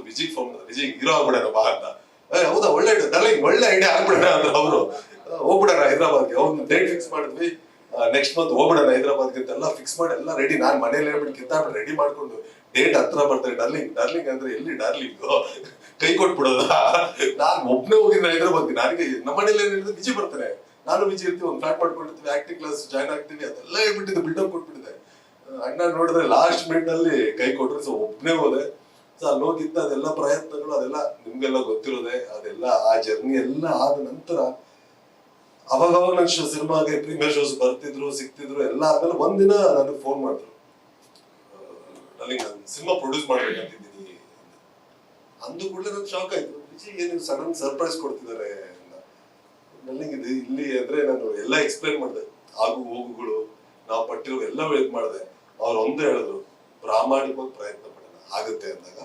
ವಿಜಿಗ್ phone ಮಾಡಿದ್ರು, ವಿಜಿಗ್ hero ಆಗ್ಬಿಡೋಣ ಬಾ ಅಂತ. ಹೌದಾ, ಒಳ್ಳೆ ಡಾರ್ಲಿಂಗ್, ಒಳ್ಳೆ ಐಡಿಯಾ ಆಗ್ಬಿಡೋಣ ಅಂದ್ರೆ ಅವರು. ಹೋಗ್ಬಿಡೋಣ ಹೈದ್ರಾಬಾದ್ಗೆ, ಒಂದು ಡೇಟ್ ಫಿಕ್ಸ್ ಮಾಡಿದ್ವಿ. ನೆಕ್ಸ್ಟ್ ಮಂತ್ ಹೋಗ್ಬಿಡೋಣ ಹೈದ್ರಾಬಾದ್ಗೆ ಅಂತೆಲ್ಲ ಫಿಕ್ಸ್ ಮಾಡಿ ಎಲ್ಲ ರೆಡಿ. ನಾನ್ ಮನೇಲಿ ಹೇಳ್ಬಿಟ್ಟು ಕಿತ್ತಾಬಿಟ್ಟು ರೆಡಿ ಮಾಡ್ಕೊಂಡು ಡೇಟ್ ಹತ್ರ ಬರ್ತಾರೆ. ಡಾರ್ಲಿಂಗ್ ಡಾರ್ಲಿಂಗ್ ಅಂದ್ರೆ ಎಲ್ಲಿ ಡಾರ್ಲಿಂಗ್, ಕೈ ಕೊಟ್ಬಿಡೋದ. ನಾನ್ ಒಬ್ನೇ ಹೋಗಿದ್ದೆ ಹೈದ್ರಾಬಾದ್ಗೆ. ನನಗೆ ನಮ್ಮ ಮನೇಲಿ ಏನ್ ಹೇಳಿದ್ರು, ವಿಜಿ ಬರ್ತಾನೆ, ನಾನು ವಿಜಿ ಇರ್ತೀವಿ, ಒಂದು ಫ್ಲಾಟ್ ಮಾಡ್ಕೊಂಡಿರ್ತೀವಿ, ಆಕ್ಟಿಂಗ್ ಕ್ಲಾಸ್ ಜಾಯ್ನ್ ಆಗ್ತೀವಿ, ಅದೆಲ್ಲ ಹೇಳ್ಬಿಟ್ಟಿದ್ದು, ಬಿಲ್ಡಪ್ ಕೊಟ್ಬಿಟ್ಟಿದೆ. ಅಣ್ಣ ನೋಡಿದ್ರೆ ಲಾಸ್ಟ್ ಮಿನಿಟ್ ಅಲ್ಲಿ ಕೈ ಕೊಟ್ರು. ಸೊ ಒಬ್ನೇ ಹೋದೆ. ಸೊ ಅಲ್ಲಿ ಹೋಗಿದ್ದ ಅದೆಲ್ಲ ಪ್ರಯತ್ನಗಳು, ಅದೆಲ್ಲ ನಿಮ್ಗೆಲ್ಲ ಗೊತ್ತಿರೋದೆ. ಅದೆಲ್ಲ ಆ ಜರ್ನಿ ಎಲ್ಲ ಆದ ನಂತರ ಅವಾಗ ನನ್ನ ಸಿನಿಮಾಗೆ ಪ್ರೀಮಿಯರ್ ಶೋಸ್ ಬರ್ತಿದ್ರು, ಸಿಕ್ತಿದ್ರು, ಎಲ್ಲ ಆದ್ಮೇಲೆ ಒಂದಿನ ನನಗೆ ಫೋನ್ ಮಾಡಿದ್ರು, ನನಗೆ ನಾನು ಸಿನಿಮಾ ಪ್ರೊಡ್ಯೂಸ್ ಮಾಡ್ಬೇಕಂತಿದ್ದೀನಿ. ಅಂದು ಕೂಡಲೇ ನನ್ಗೆ ಶಾಕ್ ಆಯ್ತು. ವಿಜಯ್ ಏನು ಸಡನ್ ಸರ್ಪ್ರೈಸ್ ಕೊಡ್ತಿದ್ದಾರೆ ನನಗೆ ಇದು ಇಲ್ಲಿ ಅಂದ್ರೆ. ನಾನು ಎಲ್ಲ ಎಕ್ಸ್ಪ್ಲೈನ್ ಮಾಡಿದೆ, ಆಗು ಹೋಗುಗಳು, ನಾವು ಪಟ್ಟಿರೋ ಎಲ್ಲ ಇದು ಮಾಡಿದೆ. ಅವ್ರು ಒಂದೇ ಹೇಳಿದ್ರು, ಪ್ರಾಮಾಣಿಕವಾಗಿ ಪ್ರಯತ್ನ ಪಡೋಣ, ಆಗುತ್ತೆ ಅಂದಾಗ